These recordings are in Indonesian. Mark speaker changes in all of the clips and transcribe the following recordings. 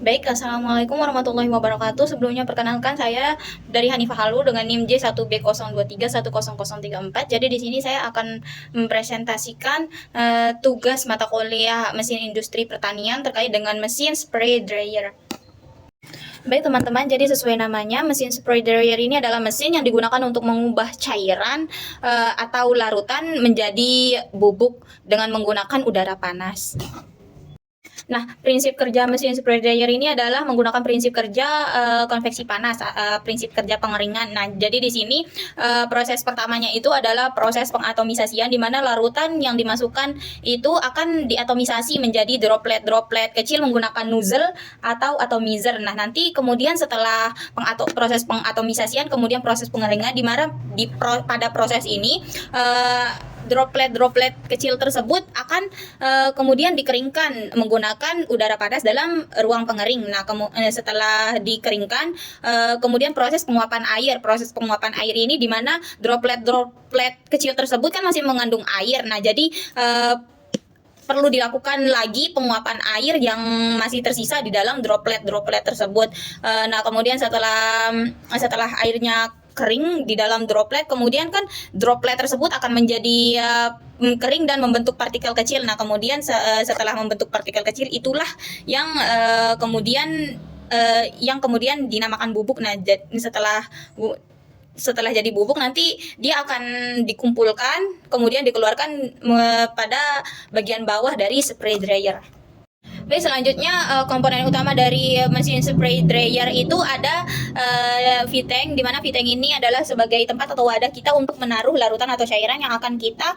Speaker 1: Baik, Assalamualaikum warahmatullahi wabarakatuh. Sebelumnya perkenalkan saya dari Hanifah Halu dengan NIM J1B023100034. Jadi di sini saya akan mempresentasikan tugas mata kuliah mesin industri pertanian terkait dengan mesin spray dryer. Baik teman-teman, jadi sesuai namanya, mesin spray dryer ini adalah mesin yang digunakan untuk mengubah cairan atau larutan menjadi bubuk dengan menggunakan udara panas. Nah, prinsip kerja mesin spray dryer ini adalah menggunakan prinsip kerja konveksi panas, prinsip kerja pengeringan. Nah, jadi di sini proses pertamanya itu adalah proses pengatomisasian, di mana larutan yang dimasukkan itu akan diatomisasi menjadi droplet-droplet kecil menggunakan nozzle atau atomizer. Nah, nanti kemudian setelah proses pengatomisasian, kemudian proses pengeringan, di mana pada proses ini droplet-droplet kecil tersebut akan kemudian dikeringkan menggunakan udara panas dalam ruang pengering. Nah, setelah dikeringkan, kemudian proses penguapan air. Proses penguapan air ini di mana droplet-droplet kecil tersebut kan masih mengandung air. Nah, jadi perlu dilakukan lagi penguapan air yang masih tersisa di dalam droplet-droplet tersebut. Nah, kemudian setelah airnya kering di dalam droplet, kemudian kan droplet tersebut akan menjadi kering dan membentuk partikel kecil. Nah, kemudian setelah membentuk partikel kecil itulah yang kemudian dinamakan bubuk. Nah, setelah jadi bubuk nanti dia akan dikumpulkan, kemudian dikeluarkan pada bagian bawah dari spray dryer. Baik, selanjutnya komponen utama dari mesin spray dryer itu ada V-tank, di mana V-tank ini adalah sebagai tempat atau wadah kita untuk menaruh larutan atau cairan yang akan kita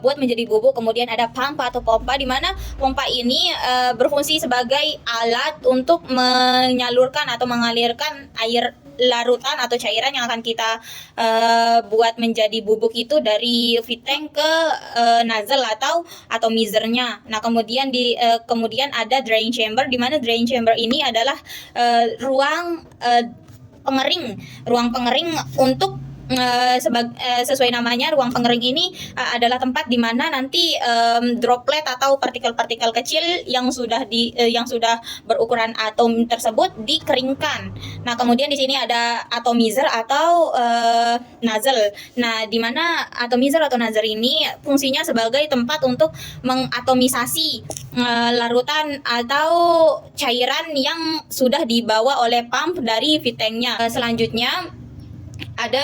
Speaker 1: buat menjadi bubuk. Kemudian ada pump atau pompa, di mana pompa ini berfungsi sebagai alat untuk menyalurkan atau mengalirkan air larutan atau cairan yang akan kita buat menjadi bubuk itu dari V-tank ke nozzle atau atomizer-nya. Nah, kemudian ada drying chamber, di mana drying chamber ini adalah ruang pengering untuk sesuai namanya, ruang pengering ini adalah tempat di mana nanti droplet atau partikel-partikel kecil yang sudah berukuran atom tersebut dikeringkan. Nah, kemudian di sini ada atomizer atau nozzle. Nah, di mana atomizer atau nozzle ini fungsinya sebagai tempat untuk mengatomisasi larutan atau cairan yang sudah dibawa oleh pump dari V-tanknya. Selanjutnya ada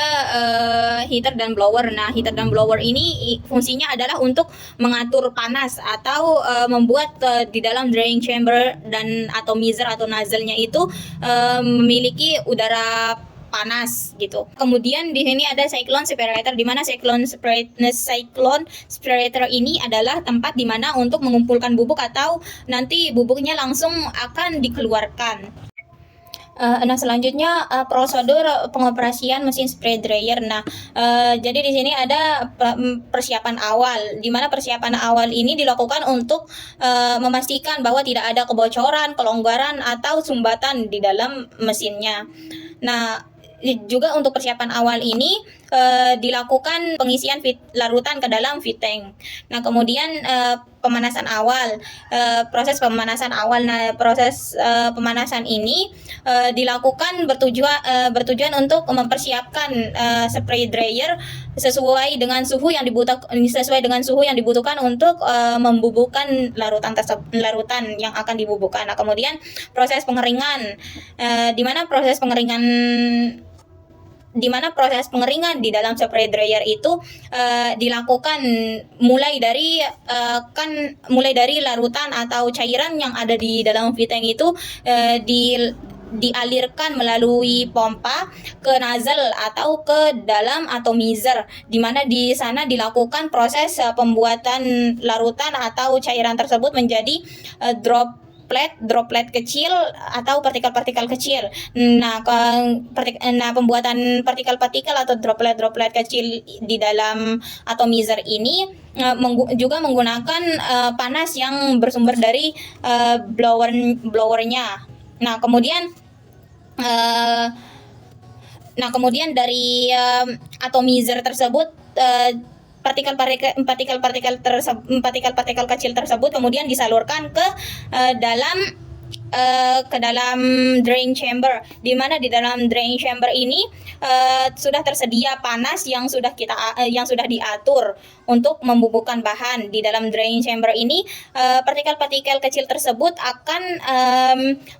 Speaker 1: heater dan blower. Nah, heater dan blower ini fungsinya adalah untuk mengatur panas atau membuat di dalam drying chamber dan atomizer atau nozzle-nya itu memiliki udara panas gitu. Kemudian di sini ada cyclone separator, di mana cyclone separator ini adalah tempat di mana untuk mengumpulkan bubuk atau nanti bubuknya langsung akan dikeluarkan. Nah, selanjutnya prosedur pengoperasian mesin spray dryer. Nah, jadi di sini ada persiapan awal, di mana persiapan awal ini dilakukan untuk memastikan bahwa tidak ada kebocoran, kelonggaran atau sumbatan di dalam mesinnya. Nah, juga untuk persiapan awal ini dilakukan pengisian larutan ke dalam V-tank. Nah, kemudian pemanasan awal, proses pemanasan awal. Nah, proses pemanasan ini dilakukan bertujuan untuk mempersiapkan spray dryer sesuai dengan suhu yang dibutuhkan untuk membubukkan larutan yang akan dibubukkan. Nah, kemudian proses pengeringan, di mana proses pengeringan di dalam spray dryer itu dilakukan mulai dari larutan atau cairan yang ada di dalam V-tank itu dialirkan melalui pompa ke nozzle atau ke dalam atomizer, di mana di sana dilakukan proses pembuatan larutan atau cairan tersebut menjadi droplet kecil atau partikel-partikel kecil. Nah, pembuatan partikel-partikel atau droplet kecil di dalam atomizer ini juga menggunakan panas yang bersumber dari blowernya. Nah, kemudian dari atomizer tersebut partikel kecil tersebut kemudian disalurkan ke dalam ke dalam drying chamber, di mana di dalam drying chamber ini sudah tersedia panas yang sudah diatur untuk membubukkan bahan. Di dalam drying chamber ini partikel-partikel kecil tersebut akan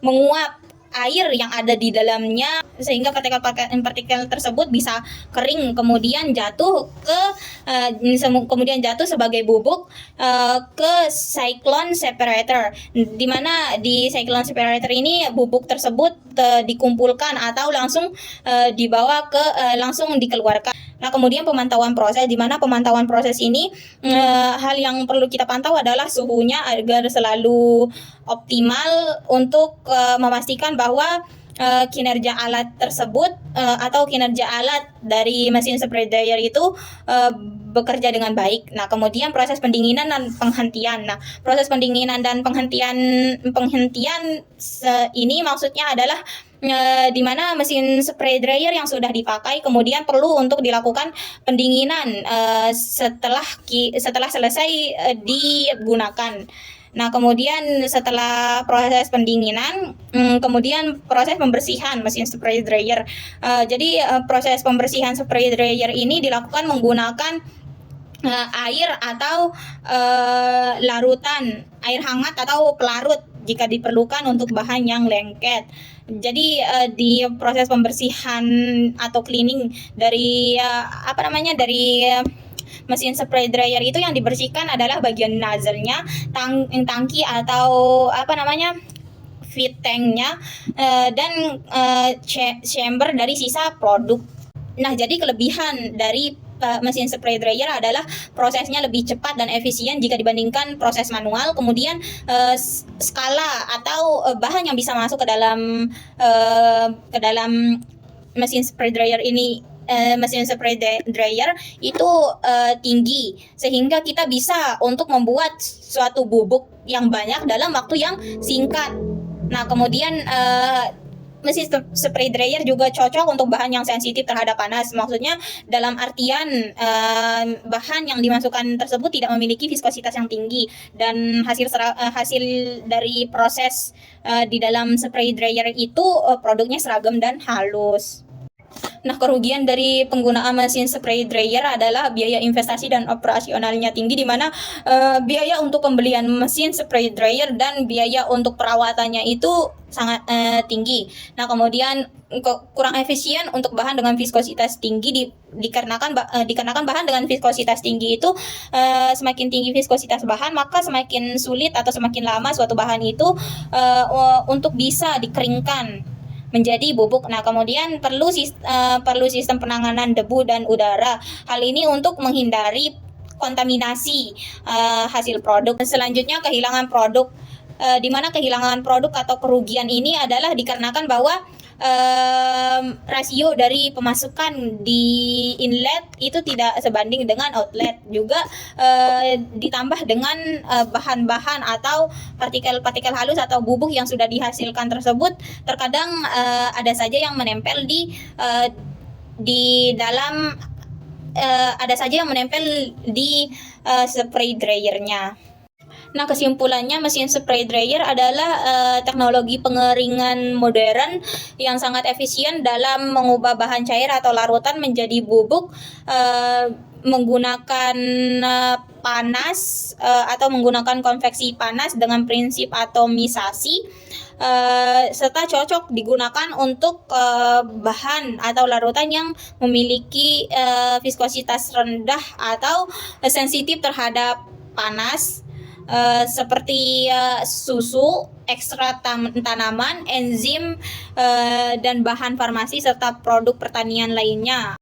Speaker 1: menguap air yang ada di dalamnya, sehingga partikel tersebut bisa kering kemudian jatuh sebagai bubuk ke cyclone separator, di mana di cyclone separator ini bubuk tersebut dikumpulkan atau langsung langsung dikeluarkan. Nah, kemudian pemantauan proses, di mana pemantauan proses ini hal yang perlu kita pantau adalah suhunya agar selalu optimal untuk memastikan bahwa kinerja alat tersebut atau kinerja alat dari mesin spray dryer itu bekerja dengan baik. Nah, kemudian proses pendinginan dan penghentian. Nah, proses pendinginan dan penghentian ini maksudnya adalah di mana mesin spray dryer yang sudah dipakai kemudian perlu untuk dilakukan pendinginan setelah selesai digunakan. Nah, kemudian setelah proses pendinginan, kemudian proses pembersihan mesin spray dryer. Jadi proses pembersihan spray dryer ini dilakukan menggunakan air atau larutan, air hangat atau pelarut jika diperlukan untuk bahan yang lengket. Jadi di proses pembersihan atau cleaning dari mesin spray dryer itu yang dibersihkan adalah bagian nozzle-nya, tangki atau feed tank-nya, dan chamber dari sisa produk. Nah, jadi kelebihan dari mesin spray dryer adalah prosesnya lebih cepat dan efisien jika dibandingkan proses manual. Kemudian skala atau bahan yang bisa masuk ke dalam mesin spray dryer itu tinggi, sehingga kita bisa untuk membuat suatu bubuk yang banyak dalam waktu yang singkat. Nah, kemudian mesin spray dryer juga cocok untuk bahan yang sensitif terhadap panas. Maksudnya dalam artian bahan yang dimasukkan tersebut tidak memiliki viskositas yang tinggi, dan hasil dari proses di dalam spray dryer itu produknya seragam dan halus. Nah, kerugian dari penggunaan mesin spray dryer adalah biaya investasi dan operasionalnya tinggi, di mana biaya untuk pembelian mesin spray dryer dan biaya untuk perawatannya itu sangat tinggi. Nah, kemudian kurang efisien untuk bahan dengan viskositas tinggi dikarenakan bahan dengan viskositas tinggi itu semakin tinggi viskositas bahan, maka semakin sulit atau semakin lama suatu bahan itu untuk bisa dikeringkan menjadi bubuk. Nah, kemudian perlu sistem penanganan debu dan udara. Hal ini untuk menghindari kontaminasi hasil produk. Selanjutnya, kehilangan produk, di mana kehilangan produk atau kerugian ini adalah dikarenakan bahwa rasio dari pemasukan di inlet itu tidak sebanding dengan outlet. Juga ditambah dengan bahan-bahan atau partikel-partikel halus atau bubuk yang sudah dihasilkan tersebut terkadang ada saja yang menempel di spray dryernya. Nah, kesimpulannya, mesin spray dryer adalah teknologi pengeringan modern yang sangat efisien dalam mengubah bahan cair atau larutan menjadi bubuk menggunakan panas atau menggunakan konveksi panas dengan prinsip atomisasi, serta cocok digunakan untuk bahan atau larutan yang memiliki viskositas rendah atau sensitif terhadap panas, seperti susu, ekstrak tanaman, enzim, dan bahan farmasi serta produk pertanian lainnya.